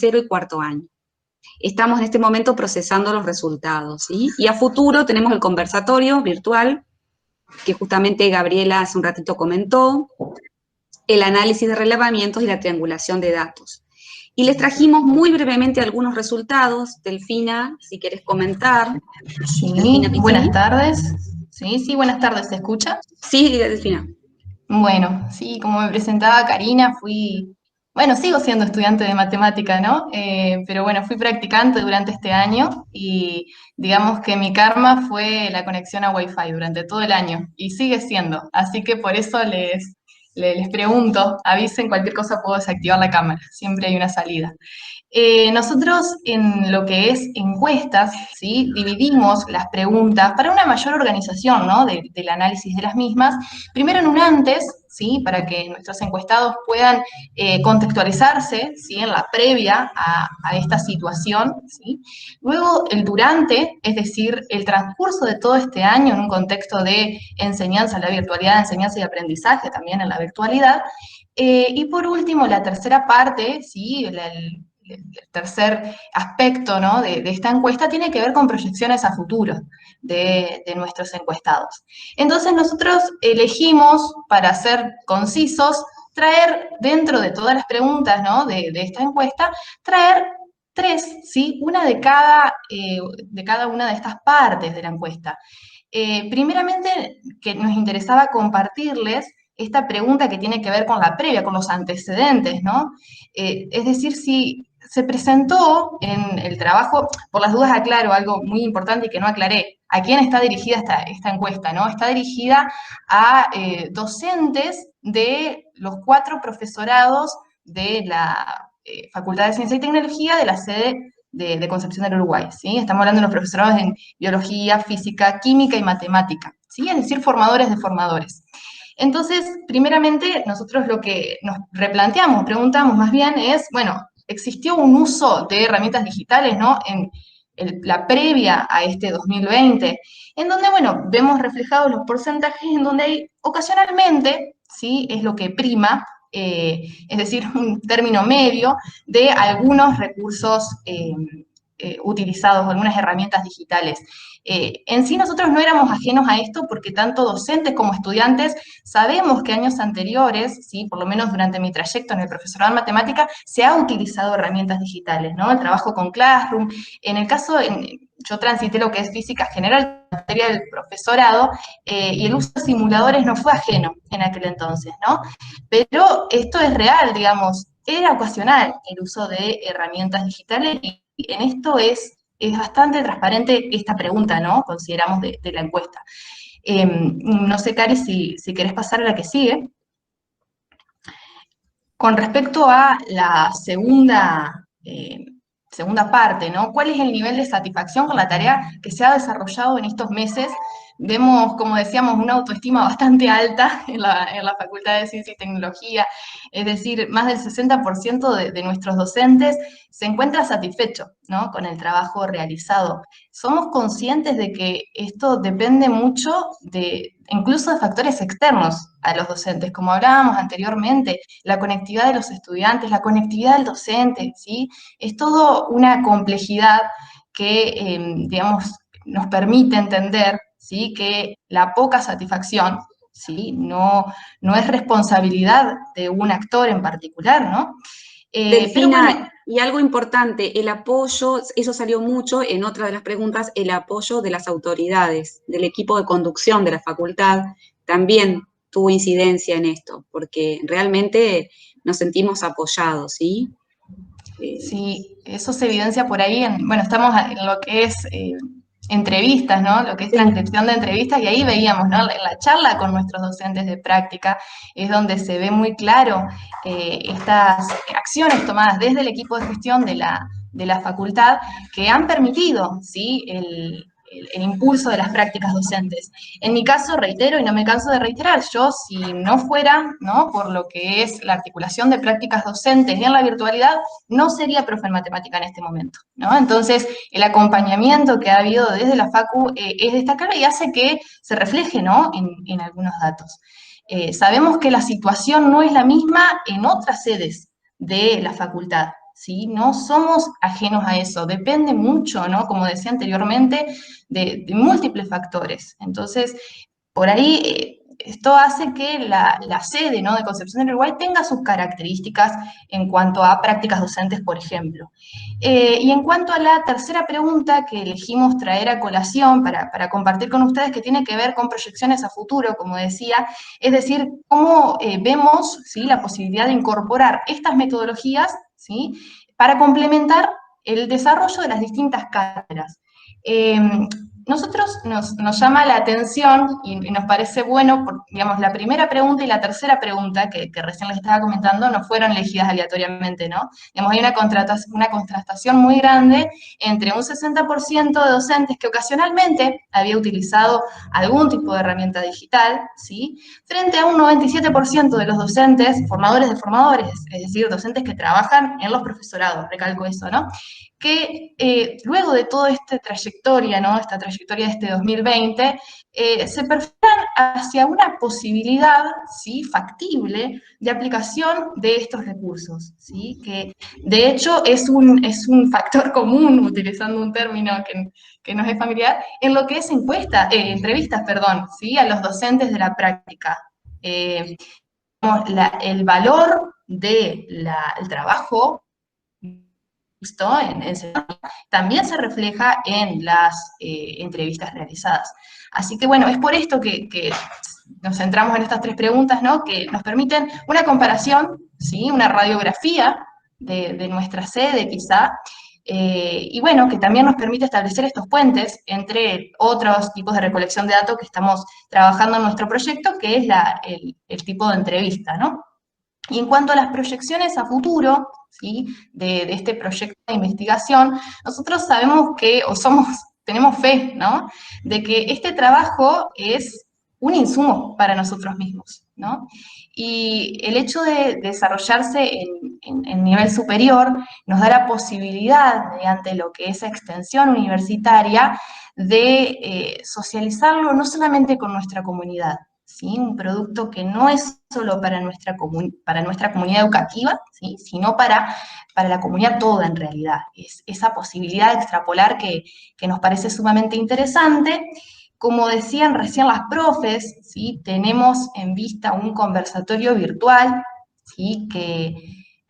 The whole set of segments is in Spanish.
tercero y cuarto año. Estamos en este momento procesando los resultados, ¿sí? Y a futuro tenemos el conversatorio virtual, que justamente Gabriela hace un ratito comentó, el análisis de relevamientos y la triangulación de datos. Y les trajimos muy brevemente algunos resultados. Delfina, si quieres comentar. Sí, Delfina buenas Piccini. tardes. Sí, buenas tardes, ¿se escucha? Sí, Delfina. Bueno, sí, como me presentaba Karina, bueno, sigo siendo estudiante de matemática, ¿no? Pero bueno, fui practicante durante este año y digamos que mi karma fue la conexión a Wi-Fi durante todo el año y sigue siendo. Así que por eso les pregunto, avisen cualquier cosa, puedo desactivar la cámara, siempre hay una salida. Nosotros en lo que es encuestas, ¿sí? Dividimos las preguntas para una mayor organización, ¿no? Del análisis de las mismas. Primero en un antes, ¿sí? Para que nuestros encuestados puedan contextualizarse, ¿sí? En la previa a esta situación, ¿sí? Luego el durante, es decir, el transcurso de todo este año en un contexto de enseñanza, la virtualidad, enseñanza y aprendizaje también en la virtualidad. Y por último, la tercera parte, ¿sí? El tercer aspecto, ¿no? de esta encuesta tiene que ver con proyecciones a futuro de nuestros encuestados. Entonces nosotros elegimos, para ser concisos, traer dentro de todas las preguntas, ¿no? de esta encuesta, traer tres, ¿sí? Una de cada una de estas partes de la encuesta. Primeramente, que nos interesaba compartirles esta pregunta que tiene que ver con la previa, con los antecedentes, ¿no? Es decir, si se presentó en el trabajo, por las dudas aclaro algo muy importante y que no aclaré, ¿a quién está dirigida esta encuesta? ¿No? Está dirigida a docentes de los 4 profesorados de la Facultad de Ciencia y Tecnología de la sede de Concepción del Uruguay, ¿sí? Estamos hablando de los profesorados en biología, física, química y matemática, ¿sí? Es decir, formadores de formadores. Entonces, primeramente, nosotros lo que nos replanteamos, preguntamos más bien es, bueno, ¿existió un uso de herramientas digitales, ¿no? En la previa a este 2020, en donde, bueno, vemos reflejados los porcentajes en donde hay ocasionalmente, ¿sí? Es lo que prima, es decir, un término medio de algunos recursos utilizados, algunas herramientas digitales. En sí nosotros no éramos ajenos a esto porque tanto docentes como estudiantes sabemos que años anteriores, ¿sí? Por lo menos durante mi trayecto en el profesorado de matemática, se ha utilizado herramientas digitales, ¿no? El trabajo con Classroom. En el caso, yo transité lo que es física general, materia del profesorado, y el uso de simuladores no fue ajeno en aquel entonces, ¿no? Pero esto es real, digamos, era ocasional el uso de herramientas digitales y en esto es bastante transparente esta pregunta, ¿no? Consideramos de la encuesta. No sé, Cari, si querés pasar a la que sigue. Con respecto a la segunda parte, ¿no? ¿Cuál es el nivel de satisfacción con la tarea que se ha desarrollado en estos meses? Vemos, como decíamos, una autoestima bastante alta en la Facultad de Ciencia y Tecnología, es decir, más del 60% de nuestros docentes se encuentra satisfecho, ¿no? Con el trabajo realizado. Somos conscientes de que esto depende mucho incluso de factores externos a los docentes, como hablábamos anteriormente, la conectividad de los estudiantes, la conectividad del docente, ¿sí? Es todo una complejidad que, digamos, nos permite entender, ¿sí? Que la poca satisfacción, ¿sí? No es responsabilidad de un actor en particular, ¿no? Pero bueno, Delfina, y algo importante, el apoyo, eso salió mucho en otra de las preguntas, el apoyo de las autoridades, del equipo de conducción de la facultad, también tuvo incidencia en esto, porque realmente nos sentimos apoyados, ¿sí? sí, eso se evidencia por ahí, bueno, estamos en lo que es entrevistas, ¿no? Lo que es Sí. transcripción de entrevistas, y ahí veíamos, ¿no? En la charla con nuestros docentes de práctica es donde se ve muy claro estas acciones tomadas desde el equipo de gestión de la facultad que han permitido, ¿sí? El impulso de las prácticas docentes. En mi caso, reitero y no me canso de reiterar, yo si no fuera, ¿no? Por lo que es la articulación de prácticas docentes en la virtualidad, no sería profe en matemática en este momento, ¿no? Entonces, el acompañamiento que ha habido desde la Facu es destacable y hace que se refleje, ¿no? En algunos datos. Sabemos que la situación no es la misma en otras sedes de la facultad, ¿sí? No somos ajenos a eso, depende mucho, ¿no? Como decía anteriormente, de múltiples factores. Entonces, por ahí, esto hace que la sede, ¿no?, de Concepción del Uruguay tenga sus características en cuanto a prácticas docentes, por ejemplo. Y en cuanto a la tercera pregunta que elegimos traer a colación para compartir con ustedes, que tiene que ver con proyecciones a futuro, como decía, es decir, cómo vemos, ¿sí?, la posibilidad de incorporar estas metodologías, ¿sí?, para complementar el desarrollo de las distintas cátedras. Nosotros nos llama la atención y nos parece bueno, digamos, la primera pregunta y la tercera pregunta que recién les estaba comentando no fueron elegidas aleatoriamente, ¿no? Digamos, hay una contrastación muy grande entre un 60% de docentes que ocasionalmente había utilizado algún tipo de herramienta digital, ¿sí?, frente a un 97% de los docentes formadores de formadores, es decir, docentes que trabajan en los profesorados, recalco eso, ¿no?, que luego de toda esta trayectoria, ¿no?, esta trayectoria de este 2020, se perfilan hacia una posibilidad, ¿sí?, factible de aplicación de estos recursos, ¿sí?, que de hecho es un factor común, utilizando un término que nos es familiar, en lo que es entrevistas, perdón, ¿sí?, a los docentes de la práctica. El valor del trabajo también se refleja en las entrevistas realizadas. Así que bueno, es por esto que nos centramos en estas tres preguntas, ¿no?, que nos permiten una comparación, ¿sí?, una radiografía de nuestra sede quizá, y bueno, que también nos permite establecer estos puentes entre otros tipos de recolección de datos que estamos trabajando en nuestro proyecto, que es el tipo de entrevista, ¿no? Y en cuanto a las proyecciones a futuro, ¿sí?, de este proyecto de investigación, nosotros sabemos que, tenemos fe, ¿no?, de que este trabajo es un insumo para nosotros mismos, ¿no? Y el hecho de desarrollarse en nivel superior nos da la posibilidad, mediante lo que es extensión universitaria, de socializarlo no solamente con nuestra comunidad, ¿sí?, un producto que no es solo para nuestra comunidad educativa, ¿sí?, sino para la comunidad toda en realidad. Es esa posibilidad de extrapolar que nos parece sumamente interesante. Como decían recién las profes, ¿sí?, tenemos en vista un conversatorio virtual, ¿sí?, que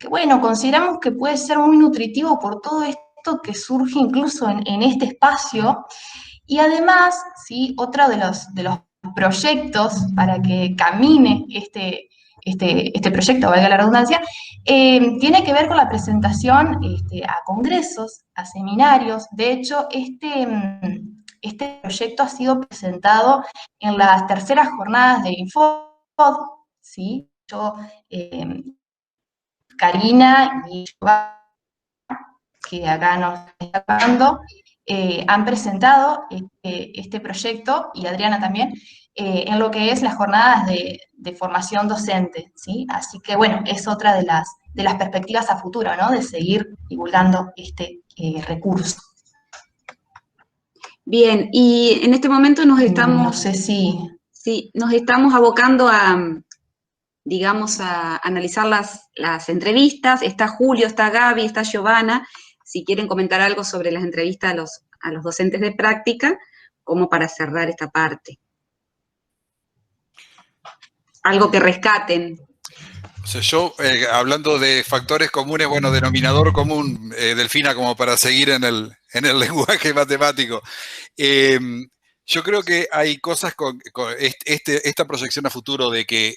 bueno, consideramos que puede ser muy nutritivo por todo esto que surge incluso en este espacio. Y además, ¿sí?, otro de los proyectos para que camine este proyecto, valga la redundancia, tiene que ver con la presentación a congresos, a seminarios. De hecho, este proyecto ha sido presentado en las terceras jornadas de Infod, ¿sí? Karina y que acá nos está hablando, han presentado este proyecto, y Adriana también, en lo que es las jornadas de formación docente, ¿sí? Así que, bueno, es otra de las perspectivas a futuro, ¿no?, de seguir divulgando este recurso. Bien, y en este momento nos estamos... No sé si... Sí, nos estamos abocando digamos, a analizar las entrevistas. Está Julio, está Gaby, está Giovanna. Si quieren comentar algo sobre las entrevistas a los docentes de práctica, como para cerrar esta parte. Algo que rescaten. O sea, yo, hablando de factores comunes, bueno, denominador común, Delfina, como para seguir en el lenguaje matemático. Yo creo que hay cosas con esta proyección a futuro de que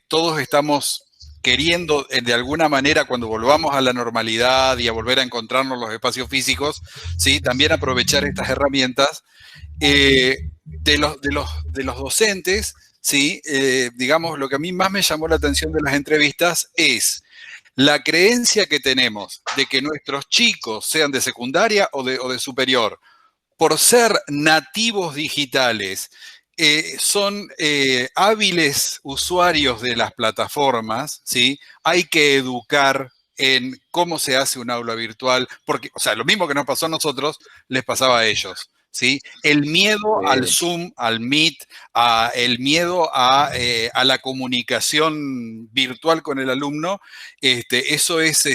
todos estamos queriendo, de alguna manera, cuando volvamos a la normalidad y a volver a encontrarnos los espacios físicos, ¿sí?, también aprovechar estas herramientas de los docentes. Sí, digamos, lo que a mí más me llamó la atención de las entrevistas es la creencia que tenemos de que nuestros chicos, sean de secundaria o de superior, por ser nativos digitales, son hábiles usuarios de las plataformas, ¿sí? Hay que educar en cómo se hace un aula virtual, porque, o sea, lo mismo que nos pasó a nosotros, les pasaba a ellos. ¿sí? El miedo al Zoom, al Meet, el miedo a la comunicación virtual con el alumno, eso es,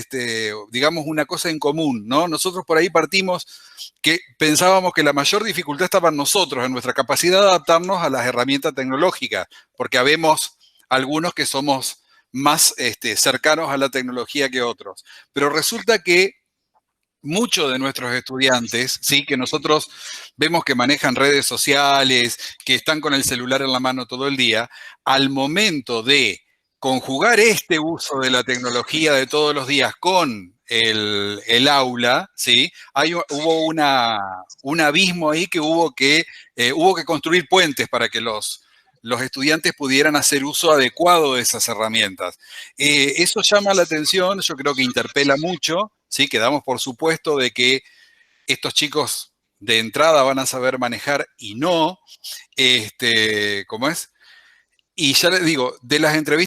digamos, una cosa en común, ¿no? Nosotros por ahí partimos que pensábamos que la mayor dificultad estaba en nosotros, en nuestra capacidad de adaptarnos a las herramientas tecnológicas, porque habemos algunos que somos más cercanos a la tecnología que otros. Pero resulta que muchos de nuestros estudiantes, ¿sí? Que nosotros vemos que manejan redes sociales, que están con el celular en la mano todo el día, al momento de conjugar este uso de la tecnología de todos los días con el aula, ¿sí? Hubo un abismo ahí que hubo que construir puentes para que los estudiantes pudieran hacer uso adecuado de esas herramientas. Eso llama la atención, yo creo que interpela mucho, ¿sí? Que damos por supuesto de que estos chicos de entrada van a saber manejar y no, ¿cómo es? Y ya les digo, de las entrevistas